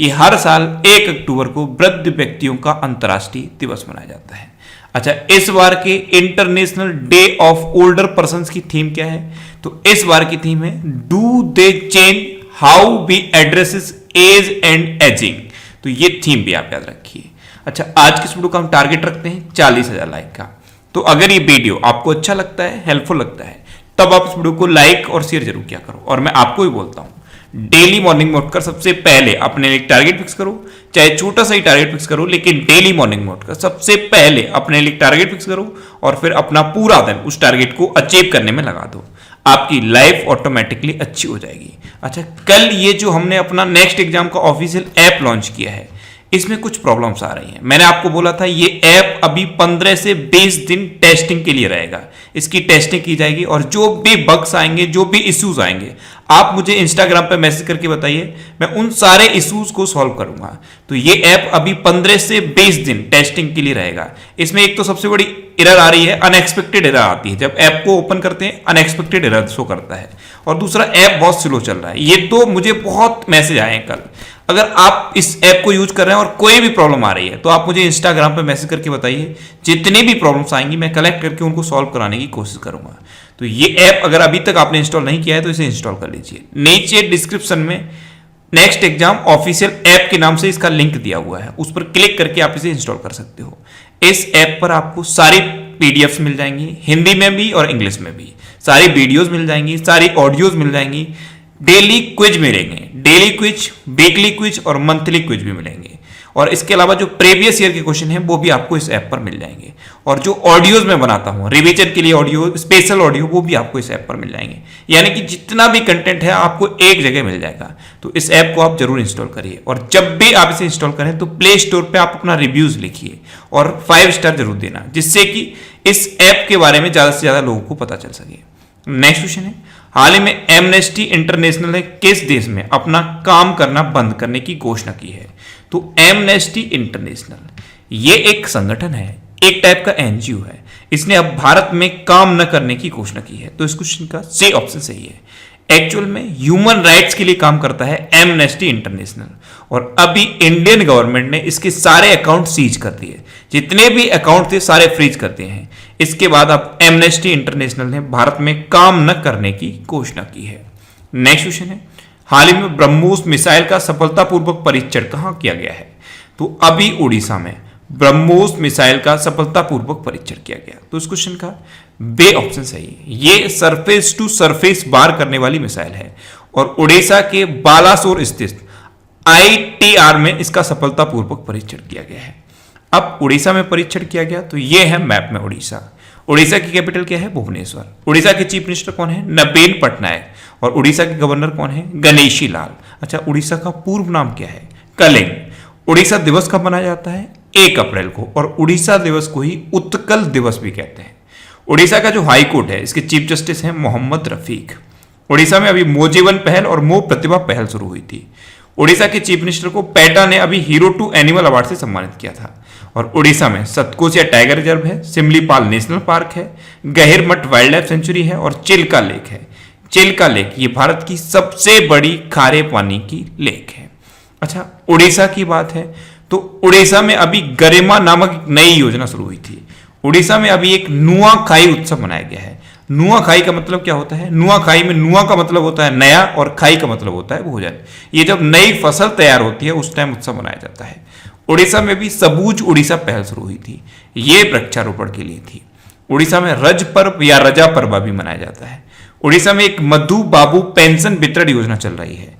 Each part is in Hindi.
ये हर साल 1 अक्टूबर को वृद्ध व्यक्तियों का अंतर्राष्ट्रीय दिवस मनाया जाता है। अच्छा, इस बार के international day of older persons की थीम क्या है? तो इस बार की थीम है do they change how we addresses age and ageing. तो ये थीम भी आप याद रखिए। अच्छा, आज के इस वीडियो का हम टारगेट रखते हैं 40,000 लाइक का। तो अगर ये वीडियो आपको अच्छा लगता है, हेल्पफुल लगता है, तब आप इस वीडियो को लाइक और शेयर जरूर किया करो। और मैं आपको भी बोलता हूं, डेली मॉर्निंग में उठकर सबसे पहले अपने लिए टारगेट फिक्स करो, चाहे छोटा सा ही टारगेट फिक्स करो, लेकिन डेली मॉर्निंग में उठकर सबसे पहले अपने लिए टारगेट फिक्स करो और फिर अपना पूरा दिन उस टारगेट को अचीव करने में लगा दो। आपकी लाइफ ऑटोमेटिकली अच्छी हो जाएगी। अच्छा, कल ये जो हमने अपना नेक्स्ट एग्जाम का ऑफिशियल ऐप लॉन्च किया है, इसमें कुछ प्रॉब्लम्स आ रही हैं। मैंने आपको बोला था ये ऐप अभी 15 से 20 दिन टेस्टिंग के लिए रहेगा। इसकी टेस्टिंग की जाएगी और जो भी बग्स आएंगे, जो भी इश्यूज आएंगे, आप मुझे इंस्टाग्राम पे मैसेज करके बताइए, मैं उन सारे इश्यूज को सॉल्व करूंगा। तो ये ऐप अभी 15 से 20 दिन टेस्टिंग के लिए रहेगा। इसमें एक तो सबसे बड़ी एरर आ रही है, अनएक्सपेक्टेड एरर आती है। जब ऐप को ओपन करते हैं अनएक्सपेक्टेड एरर शो करता है। और दूसरा, ऐप बहुत स्लो चल रहा है। ये तो मुझे बहुत मैसेज आए हैं कल। अगर आप इस ऐप को यूज कर रहे हैं और कोई भी प्रॉब्लम आ रही है, तो आप मुझे इंस्टाग्राम पे मैसेज करके बताइए। जितनी भी प्रॉब्लम्स आएंगी मैं कलेक्ट करके उनको सॉल्व कराने की कोशिश करूंगा। तो ये ऐप अगर अभी तक आपने इंस्टॉल नहीं किया है तो इसे इंस्टॉल कर लीजिए। नीचे डिस्क्रिप्शन में नेक्स्ट एग्जाम ऑफिशियल ऐप के नाम से इसका लिंक दिया हुआ है, उस पर क्लिक करके आप इसे इंस्टॉल कर सकते हो। इस ऐप पर आपको सारी पीडीएफ्स मिल जाएंगी, हिंदी में भी और इंग्लिश में भी। सारी वीडियोस मिल जाएंगी, सारी ऑडियोज मिल जाएंगी, डेली क्विज मिलेंगे, डेली क्विज, वीकली क्विज और मंथली क्विज भी मिलेंगे। और इसके अलावा जो प्रीवियस ईयर के क्वेश्चन हैं वो भी आपको इस ऐप पर मिल जाएंगे। और जो ऑडियोज मैं बनाता हूं रिवीजन के लिए ऑडियो, स्पेशल ऑडियो, वो भी आपको इस ऐप पर मिल जाएंगे। यानी कि जितना भी कंटेंट है आपको एक जगह मिल जाएगा। तो इस ऐप को आप जरूर इंस्टॉल करिए। और जब भी आप इसे इंस्टॉल करें तो प्ले स्टोर पर आप अपना रिव्यूज लिखिए और 5 स्टार जरूर देना, जिससे कि इस ऐप के बारे में ज्यादा से ज्यादा लोगों को पता चल सके। नेक्स्ट क्वेश्चन है, हाल ही में एमनेस्टी इंटरनेशनल ने किस देश में अपना काम करना बंद करने की घोषणा की है? तो एमनेस्टी इंटरनेशनल ये एक संगठन है, एक टाइप का एनजीओ है। इसने अब भारत में काम न करने की घोषणा की है। तो इस क्वेश्चन का सी ऑप्शन सही है। एक्चुअल में ह्यूमन राइट्स के लिए काम करता है एमनेस्टी इंटरनेशनल। और अभी इंडियन गवर्नमेंट ने इसके सारे अकाउंट सीज कर दिए, जितने भी अकाउंट थे सारे फ्रीज कर दिए हैं। इसके बाद अब एमनेस्टी इंटरनेशनल ने भारत में काम न करने की घोषणा की है। नेक्स्ट क्वेश्चन है, हाल ही में ब्रह्मोस मिसाइल का सफलतापूर्वक परीक्षण कहां किया गया है? तो अभी उड़ीसा में ब्रह्मोस मिसाइल का सफलतापूर्वक परीक्षण किया गया। तो इस क्वेश्चन का बे ऑप्शन सही है। ये सरफेस टू सरफेस वार करने वाली मिसाइल है और उड़ीसा के बालासोर स्थित ITR में इसका सफलतापूर्वक परीक्षण किया गया है। अब उड़ीसा में परीक्षण किया गया, तो ये है मैप में उड़ीसा। उड़ीसा की कैपिटल क्या है? भुवनेश्वर। उड़ीसा के चीफ मिनिस्टर कौन है? नवीन पटनायक। और उड़ीसा के गवर्नर कौन है? गणेशी लाल। अच्छा, उड़ीसा का पूर्व नाम क्या है? कलिंग। उड़ीसा दिवस कब मनाया जाता है? 1 अप्रैल को। और उड़ीसा दिवस को ही उत्कल दिवस भी कहते हैं। उड़ीसा का जो हाई कोर्ट है, इसके चीफ जस्टिस हैं मोहम्मद रफीक। उड़ीसा में अभी मोजीवन पहल और मो प्रतिभा पहल शुरू हुई थी। उड़ीसा के चीफ मिनिस्टर को पेटा ने अभी हीरो टू एनिमल अवार्ड से सम्मानित किया था। और उड़ीसा में सतकोसिया टाइगर रिजर्व है, सिमलीपाल नेशनल पार्क है, गहिरमठ वाइल्ड लाइफ सेंचुरी है और चिल्का लेक है। चिल्का लेक ये भारत की सबसे बड़ी खारे पानी की लेक है। अच्छा, उड़ीसा की बात है तो उड़ीसा में अभी गरिमा नामक एक नई योजना शुरू हुई थी। उड़ीसा में अभी एक नुआखाई उत्सव मनाया गया है। नुआखाई का मतलब क्या होता है? नुआखाई में नुआ का मतलब होता है नया और खाई का मतलब होता है भोजन। ये जब नई फसल तैयार होती है उस टाइम उत्सव मनाया जाता है। उड़ीसा में भी सबूज उड़ीसा पहल शुरू हुई थी। ये वृक्षारोपण के लिए थी। उड़ीसा में रज पर्व या रजा पर्व भी मनाया जाता है। उड़ीसा में एक मधु बाबू पेंशन वितरण योजना चल रही है।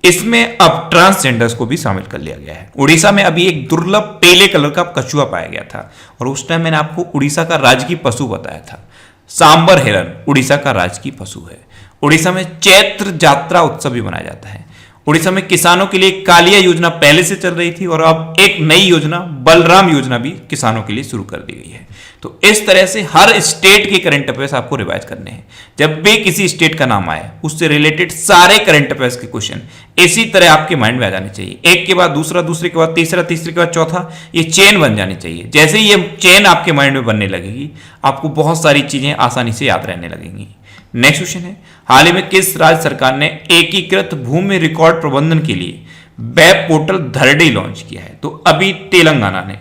इसमें अब ट्रांसजेंडर्स को भी शामिल कर लिया गया है। उड़ीसा में अभी एक दुर्लभ पीले कलर का कछुआ पाया गया था और उस टाइम मैंने आपको उड़ीसा का राजकीय पशु बताया था। सांबर हिरन उड़ीसा का राजकीय पशु है। उड़ीसा में चैत्र जात्रा उत्सव भी मनाया जाता है। उड़ीसा में किसानों के लिए कालिया योजना पहले से चल रही थी और अब एक नई योजना बलराम योजना भी किसानों के लिए शुरू कर दी गई है। तो इस तरह से हर स्टेट के करंट अफेयर्स आपको रिवाइज करने हैं। जब भी किसी स्टेट का नाम आए उससे रिलेटेड सारे करंट अफेयर्स के क्वेश्चन इसी तरह आपके माइंड में आ जाने चाहिए। एक के बाद दूसरा, दूसरे के बाद तीसरा, तीसरे के बाद चौथा, ये चेन बन जानी चाहिए। जैसे ही ये चेन आपके माइंड में बनने लगेगी आपको बहुत सारी चीजें आसानी से याद रहने लगेंगी। नेक्स्ट क्वेश्चन है, हाल ही में किस राज्य सरकार ने एकीकृत भूमि रिकॉर्ड प्रबंधन के लिए वेब पोर्टल धरडी लॉन्च किया है। तो अभी तेलंगाना ने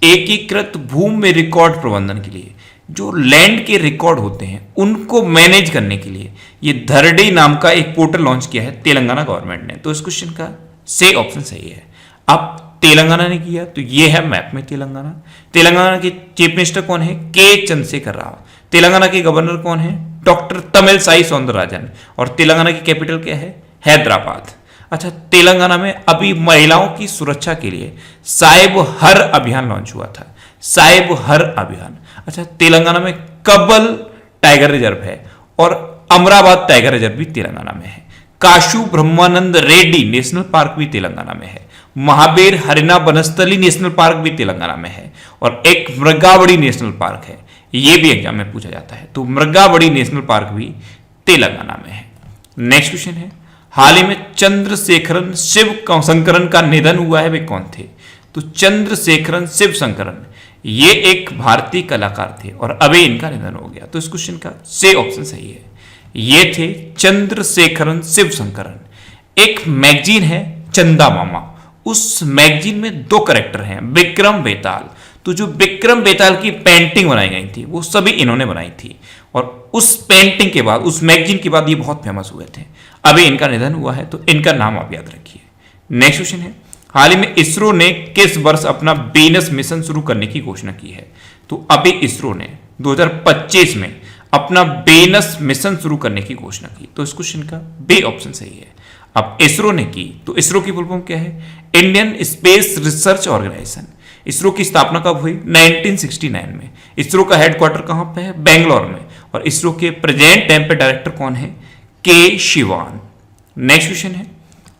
एकीकृत भूमि रिकॉर्ड प्रबंधन के लिए जो लैंड के रिकॉर्ड होते हैं उनको मैनेज करने के लिए ये धरडी नाम का एक पोर्टल लॉन्च किया है तेलंगाना गवर्नमेंट ने। तो इस क्वेश्चन का से ऑप्शन सही है। अब तेलंगाना ने किया तो ये है मैप में तेलंगाना। तेलंगाना के चीफ मिनिस्टर कौन है? के चंद्रशेखर राव। तेलंगाना के गवर्नर कौन है? डॉक्टर तमिलसाई सौंदरराजन। और तेलंगाना की कैपिटल क्या है? हैदराबाद। अच्छा, तेलंगाना में अभी महिलाओं की सुरक्षा के लिए साहिब हर अभियान लॉन्च हुआ था। साहिब हर अभियान। अच्छा, तेलंगाना में कब्बल टाइगर रिजर्व है और अमराबाद टाइगर रिजर्व भी तेलंगाना में है। काशू ब्रह्मानंद रेड्डी नेशनल पार्क भी तेलंगाना में है। महावीर हरिना बनस्थली नेशनल पार्क भी तेलंगाना में है और एक मृगावड़ी नेशनल पार्क है। ये भी एग्जाम में पूछा जाता है। तो मृगावड़ी नेशनल पार्क भी तेलंगाना में है। नेक्स्ट क्वेश्चन है, हाल ही में चंद्रशेखरन शिव शंकरन का निधन हुआ है, वे कौन थे? तो चंद्रशेखरन शिव शंकरन ये एक भारतीय कलाकार थे और अभी इनका निधन हो गया। तो इस क्वेश्चन का से ऑप्शन सही है। ये थे चंद्रशेखरन शिव शंकरन। एक मैगजीन है चंदा मामा, उस मैगजीन में दो कैरेक्टर हैं, विक्रम बेताल। तो जो विक्रम बेताल की पेंटिंग बनाई गई थी वो सभी इन्होंने बनाई थी और उस पेंटिंग के बाद, उस मैगजीन के बाद ये बहुत फेमस हुए थे। अभी इनका निधन हुआ है तो इनका नाम आप याद रखिए। नेक्स्ट क्वेश्चन है, हाल ही में इसरो ने किस वर्ष अपना वीनस मिशन शुरू करने की घोषणा की है? तो अभी इसरो ने 2025 में अपना वीनस मिशन शुरू करने की घोषणा की। तो इस क्वेश्चन का बी ऑप्शन सही है। अब इसरो ने की तो इसरो की फुल फॉर्म क्या है? Indian space research organisation. ISRO की स्थापना कब हुई? 1969 में। इसरो का हेडक्वार्टर कहां पे है? बेंगलोर में। और इसरो के प्रेजेंट टाइम पे डायरेक्टर कौन है? के शिवान। नेक्स्ट क्वेश्चन है,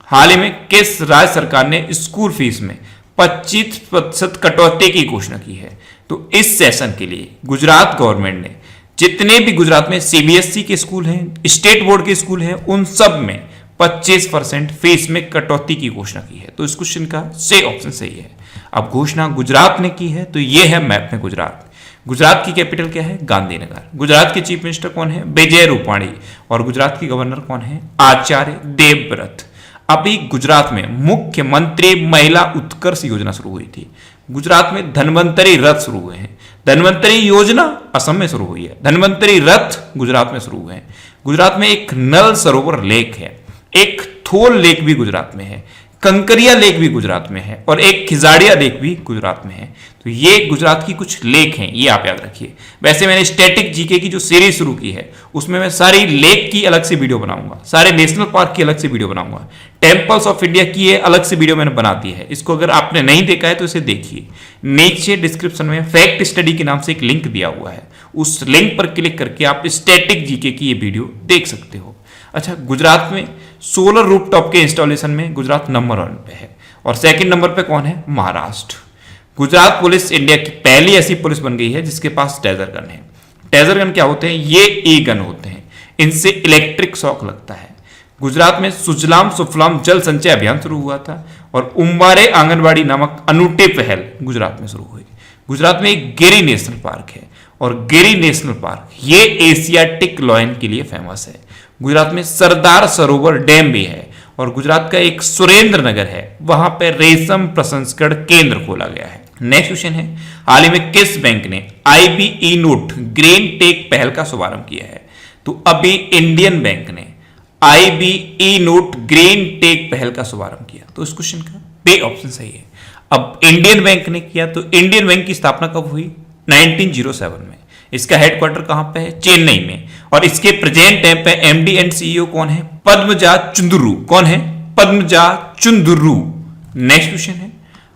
हाल ही में किस राज्य सरकार ने स्कूल फीस में 25% कटौती की घोषणा की है? तो इस सेशन के लिए गुजरात गवर्नमेंट ने जितने भी गुजरात में सीबीएसई के स्कूल हैं, स्टेट बोर्ड के स्कूल हैं, उन सब में 25% फीस में कटौती की घोषणा की है। तो इस क्वेश्चन का से ऑप्शन सही है। अब घोषणा गुजरात ने की है तो यह है मैप में गुजरात। गुजरात की कैपिटल क्या है? गांधीनगर। गुजरात के चीफ मिनिस्टर कौन है? विजय रूपाणी। और गुजरात की गवर्नर कौन है? आचार्य देवव्रत। अभी गुजरात में मुख्यमंत्री महिला उत्कर्ष योजना शुरू हुई थी। गुजरात में धन्वंतरी रथ शुरू हुए हैं। धन्वंतरी योजना असम में शुरू हुई है, धन्वंतरी रथ गुजरात में शुरू हुए हैं। गुजरात में एक नल सरोवर लेक है, एक थोल लेक भी गुजरात में है, कंकरिया लेक भी गुजरात में है और एक खिजाड़िया लेक भी गुजरात में है। तो ये गुजरात की कुछ लेक हैं, ये आप याद रखिए। वैसे मैंने स्टैटिक जीके की जो सीरीज शुरू की है उसमें मैं सारी लेक की अलग से वीडियो बनाऊंगा, सारे नेशनल पार्क की अलग से वीडियो बनाऊंगा, टेम्पल्स ऑफ इंडिया की ये अलग से वीडियो मैंने बना दी है। इसको अगर आपने नहीं देखा है तो इसे देखिए। नीचे डिस्क्रिप्शन में फैक्ट स्टडी के नाम से एक लिंक दिया हुआ है, उस लिंक पर क्लिक करके आप स्टैटिक जीके की ये वीडियो देख सकते हो। अच्छा, गुजरात में सोलर रूफटॉप के इंस्टॉलेशन में गुजरात नंबर 1 पे है और सेकंड नंबर पे कौन है? महाराष्ट्र। गुजरात पुलिस इंडिया की पहली ऐसी पुलिस बन गई है जिसके पास टेजर गन है। टेजर गन क्या होते हैं? ये ई गन होते हैं, इनसे इलेक्ट्रिक शॉक लगता है। गुजरात में सुजलाम सुफलाम जल संचय अभियान शुरू हुआ था और उम्बारे आंगनबाड़ी नामक अनूठी पहल गुजरात में शुरू हुई। गुजरात में एक गिरी नेशनल पार्क है और गिरी नेशनल पार्क ये एशियाटिक लॉयन के लिए फेमस है। गुजरात में सरदार सरोवर डैम भी है और गुजरात का एक सुरेंद्र नगर है, वहां पर रेशम प्रसंस्करण केंद्र खोला गया है। नेक्स्ट क्वेश्चन है, हाल ही में किस बैंक ने IBE नोट ग्रीन टेक पहल का शुभारंभ किया है? तो अभी इंडियन बैंक ने IBE नोट ग्रीन टेक पहल का शुभारंभ किया। तो इस क्वेश्चन का बी ऑप्शन सही है। अब इंडियन बैंक ने किया तो इंडियन बैंक की स्थापना कब हुई? 1907 में। इसका हेडक्वार्टर कहां पे है? चेन्नई में। और इसके प्रेजेंट टाइम पे MD एंड CEO कौन है? पद्मजा चुंदुरु। कौन है? पद्मजा चुंदुरु। नेक्स्ट क्वेश्चन है,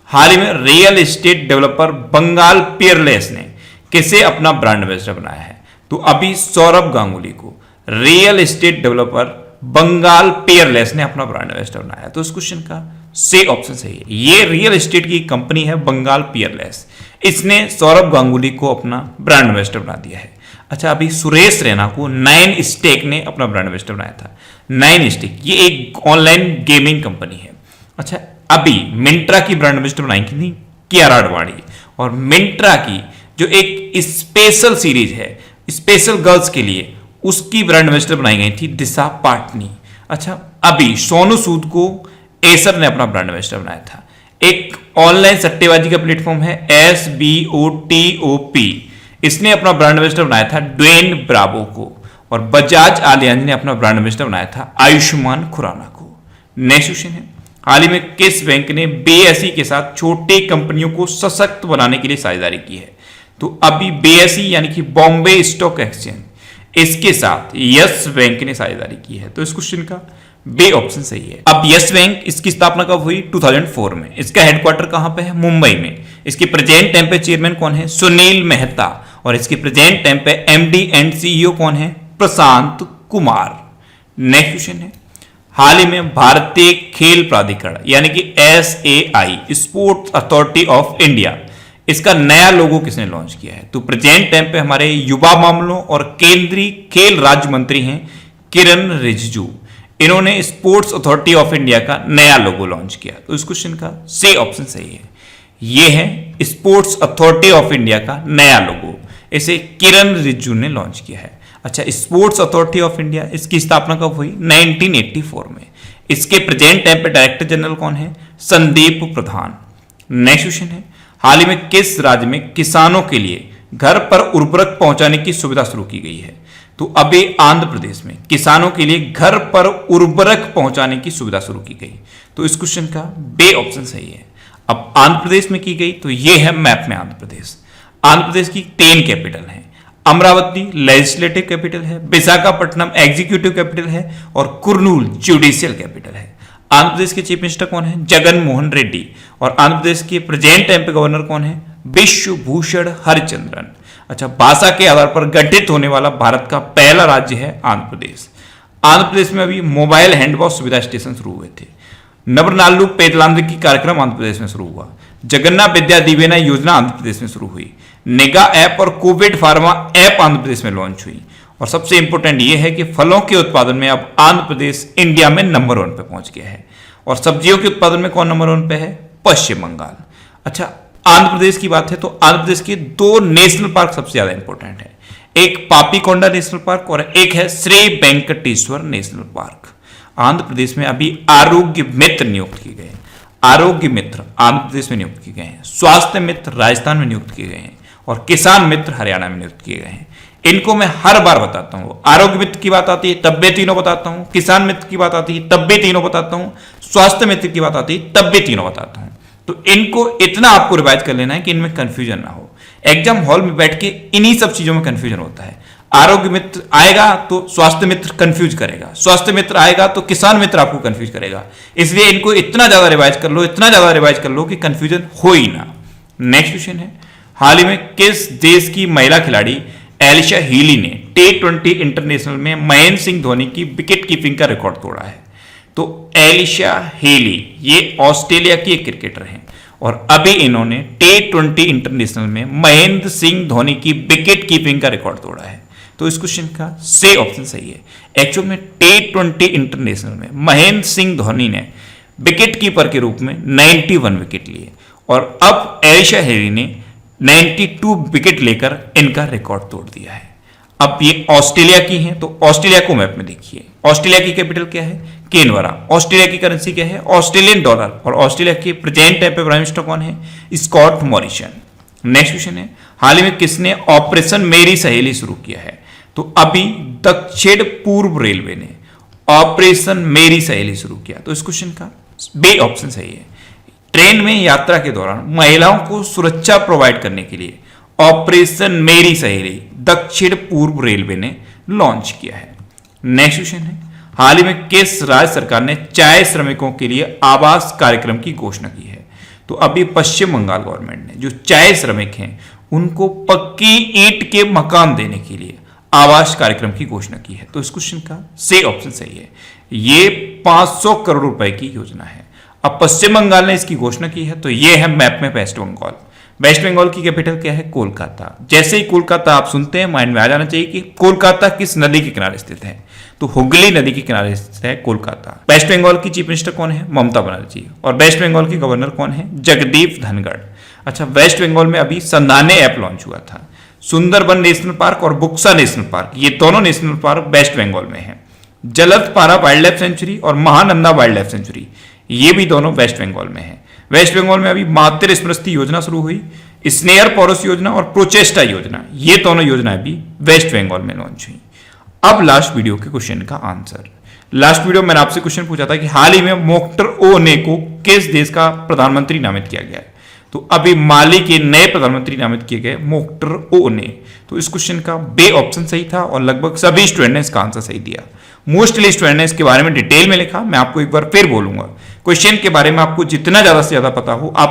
हाल ही में real estate developer Bengal Peerless ने किसे अपना ब्रांड एम्बेसडर बनाया है? तो अभी सौरभ गांगुली को real estate developer Bengal Peerless ने अपना ब्रांड एम्बेसडर बनाया। तो इस क्वेश्चन का से ऑप्शन सही है। ये रियल एस्टेट की कंपनी है बंगाल पियरलेस, इसने सौरभ गांगुली को अपना ब्रांड एम्बेसडर बना दिया है। अच्छा, अभी सुरेश रैना को 9 स्टेक ने अपना ब्रांड एम्बेसडर बनाया था। 9 स्टेक ये एक ऑनलाइन गेमिंग कंपनी है। अच्छा, अभी मिंत्रा की ब्रांड एम्बेसडर बनाई थी कियारा आडवाणी और मिंत्रा की जो एक स्पेशल सीरीज है स्पेशल गर्ल्स के लिए, उसकी ब्रांड एम्बेसडर बनाई गई थी दिशा पाटनी। अच्छा, अभी सोनू सूद को एसर ने अपना ब्रांड एम्बेसडर बनाया था। एक ऑनलाइन सट्टेबाजी का प्लेटफॉर्म है SBOTOP, इसने अपना ब्रांड एम्बेसडर बनाया था ड्वेन ब्रावो को। और बजाज आलियांज ने अपना ब्रांड एम्बेसडर बनाया था आयुष्मान खुराना को। नेक्स्ट क्वेश्चन है, हाल ही में किस बैंक ने BSE के साथ छोटे कंपनियों को सशक्त बनाने के लिए साझेदारी की है? तो अभी BSE यानी कि बॉम्बे स्टॉक एक्सचेंज, इसके साथ यस बैंक ने साझेदारी की है। तो इस क्वेश्चन का बी ऑप्शन सही है। अब यस बैंक, इसकी स्थापना कब हुई? 2004 में। इसका हेडक्वार्टर कहां पे है? मुंबई में। इसके प्रेजेंट टाइम पे चेयरमैन कौन है? सुनील मेहता। और इसके प्रेजेंट टाइम पे MD एंड CEO कौन है? प्रशांत कुमार। नेक्स्ट क्वेश्चन है, हाल ही में भारतीय खेल प्राधिकरण यानी कि SAI sports authority of India, इसका नया लोगो किसने लॉन्च किया है? तो प्रेजेंट टाइम पे हमारे युवा मामलों और केंद्रीय खेल राज्य मंत्री हैं किरण रिजिजू। इन्होंने स्पोर्ट्स अथॉरिटी ऑफ इंडिया का नया लोगो लॉन्च किया। तो इस क्वेश्चन का सी ऑप्शन सही है। यह है स्पोर्ट्स अथॉरिटी ऑफ इंडिया का नया लोगो, इसे किरण रिजिजू ने लॉन्च किया है। अच्छा, स्पोर्ट्स अथॉरिटी ऑफ इंडिया, इसकी स्थापना कब हुई? 1984 में। इसके प्रेजेंट टाइम पे डायरेक्टर जनरल कौन है? संदीप प्रधान। नेक्स्ट क्वेश्चन है, हाल ही में किस राज्य में किसानों के लिए घर पर उर्वरक पहुंचाने की सुविधा शुरू की गई है? तो अभी आंध्र प्रदेश में किसानों के लिए घर पर उर्वरक पहुंचाने की सुविधा शुरू की गई। तो इस क्वेश्चन का बी ऑप्शन सही है। अब आंध्र प्रदेश में की गई, तो यह है मैप में आंध्र प्रदेश। आंध्र प्रदेश की 10 कैपिटल है। अमरावती लेजिस्लेटिव कैपिटल है, विशाखापट्टनम एग्जीक्यूटिव कैपिटल है और कुर्नूल जुडिशियल कैपिटल है। आंध्र प्रदेश के चीफ मिनिस्टर कौन है? जगन मोहन रेड्डी। और आंध्र प्रदेश के प्रेजेंट टाइम पे गवर्नर कौन है? विश्वभूषण हरिचंद्रन। अच्छा, भाषा के आधार पर गठित होने वाला भारत का पहला राज्य है आंध्र प्रदेश। आंध्र प्रदेश में अभी मोबाइल हैंड वॉश सुविधा स्टेशन शुरू हुए थे। नवरनालू पेदलांद्रिकी कार्यक्रम आंध्र प्रदेश में शुरू हुआ। जगन्नाथ विद्या दिवेना योजना आंध्र प्रदेश में शुरू हुई। निगा ऐप और Covid pharma app Andhra Pradesh में लॉन्च हुई। और सबसे इंपॉर्टेंट यह है कि फलों के उत्पादन में अब आंध्र प्रदेश इंडिया में नंबर 1 पे पहुंच गया है। और सब्जियों के उत्पादन में कौन नंबर 1 पे है? पश्चिम बंगाल। अच्छा, आंध्र प्रदेश की बात है तो आंध्र प्रदेश के 2 नेशनल पार्क सबसे ज्यादा इंपॉर्टेंट है। एक पापीकोंडा नेशनल पार्क और एक है श्री वेंकटेश्वर नेशनल पार्क। आंध्र प्रदेश में अभी आरोग्य मित्र नियुक्त किए गए हैं। आरोग्य मित्र आंध्र प्रदेश में नियुक्त किए गए हैं। स्वास्थ्य मित्र राजस्थान में नियुक्त किए गए हैं और किसान मित्र हरियाणा में नियुक्त किए गए हैं। इनको मैं हर बार बताता हूं। आरोग्य मित्र की बात आती है तब भी तीनों बताता हूं, किसान मित्र की बात आती है तब भी तीनों बताता हूं, स्वास्थ्य मित्र की बात आती है तब भी तीनों बताता हूं। तो इनको इतना आपको रिवाइज कर लेना है कि इनमें कंफ्यूजन ना हो। एग्जाम हॉल में बैठ के इन्हीं सब चीजों में कंफ्यूजन होता है। आरोग्य मित्र आएगा तो स्वास्थ्य मित्र कंफ्यूज करेगा, स्वास्थ्य मित्र आएगा तो किसान मित्र आपको कंफ्यूज करेगा। इसलिए इनको इतना ज्यादा रिवाइज कर लो, इतना ज्यादा रिवाइज कर लो कि कंफ्यूजन हो ही ना। नेक्स्ट क्वेश्चन है, हाल ही में किस देश की महिला खिलाड़ी एलिशा हीली ने T20 इंटरनेशनल में महेंद्र सिंह धोनी की विकेट कीपिंग का रिकॉर्ड तोड़ा है? तो एलिशा हीली ये ऑस्ट्रेलिया की एक क्रिकेटर हैं और अभी इन्होंने T20 इंटरनेशनल में महेंद्र सिंह धोनी की विकेट कीपिंग का रिकॉर्ड तोड़ा है। तो इस क्वेश्चन का सी ऑप्शन सही है। एक्चुअल में T20 इंटरनेशनल में महेंद्र सिंह धोनी ने विकेट कीपर के रूप में 91 विकेट लिए और अब एलिशा हीली ने 92 विकेट लेकर इनका रिकॉर्ड तोड़ दिया है। अब ये ऑस्ट्रेलिया की हैं, तो ऑस्ट्रेलिया को मैप में देखिए। ऑस्ट्रेलिया की कैपिटल क्या है? कैनबरा। ऑस्ट्रेलिया की करेंसी क्या है? Australian dollar. और ऑस्ट्रेलिया के प्रेजेंट टाइम पे प्राइम मिनिस्टर कौन है? Scott Morrison. नेक्स्ट क्वेश्चन है, हाल ही में किसने ऑपरेशन मेरी सहेली शुरू किया है? तो अभी दक्षिण पूर्व रेलवे ने ऑपरेशन मेरी सहेली शुरू किया। तो इस क्वेश्चन का बी ऑप्शन सही है। ट्रेन में यात्रा के दौरान महिलाओं को सुरक्षा प्रोवाइड करने के लिए ऑपरेशन मेरी सहेली दक्षिण पूर्व रेलवे ने लॉन्च किया है। नेक्स्ट क्वेश्चन है, हाल ही में किस राज्य सरकार ने चाय श्रमिकों के लिए आवास कार्यक्रम की घोषणा की है? तो अभी पश्चिम बंगाल गवर्नमेंट ने जो चाय श्रमिक हैं उनको पक्की ईंट के मकान देने के लिए आवास कार्यक्रम की घोषणा की है। तो इस क्वेश्चन का सी ऑप्शन सही है। ये 500 करोड़ रुपए की योजना है। अब पश्चिम बंगाल ने इसकी घोषणा की है, तो ये है मैप में वेस्ट बंगाल। वेस्ट बंगाल की कैपिटल क्या है? कोलकाता। जैसे ही कोलकाता आप सुनते हैं माइंड में आ जाना चाहिए कि कोलकाता किस नदी के किनारे स्थित है? तो हुगली नदी के किनारे स्थित है कोलकाता। वेस्ट बंगाल की चीफ मिनिस्टर कौन है? ममता बनर्जी। और वेस्ट बंगाल की गवर्नर कौन है? जगदीप धनखड़। अच्छा, वेस्ट बंगाल में अभी संधाने ऐप लॉन्च हुआ था। सुंदरबन नेशनल पार्क और बुक्सा नेशनल पार्क, ये दोनों नेशनल पार्क वेस्ट बंगाल में है। जलदपारा वाइल्ड लाइफ सेंचुरी और महानंदा वाइल्ड लाइफ सेंचुरी, ये भी दोनों वेस्ट बंगाल में है। वेस्ट बंगाल में अभी मातृ स्मृति योजना शुरू हुई, स्नेहर पॉरस योजना और प्रोचेस्टा योजना, ये दोनों योजनाएं भी वेस्ट बंगाल में लॉन्च हुई। अब लास्ट वीडियो के क्वेश्चन का आंसर। लास्ट वीडियो मैंने आपसे क्वेश्चन पूछा था कि हाल ही में मोख्तर ओने को किस देश का प्रधानमंत्री नामित किया गया है। तो अभी माली के नए प्रधानमंत्री नामित किए गए मोख्तर ओने। तो इस क्वेश्चन का बे ऑप्शन सही था और लगभग सभी स्टूडेंट ने इसका आंसर सही दिया। मोस्टली स्टूडेंट ने इसके बारे में डिटेल में लिखा। मैं आपको एक बार फिर बोलूंगा, क्वेश्चन के बारे में आपको जितना ज्यादा से ज्यादा पता हो आप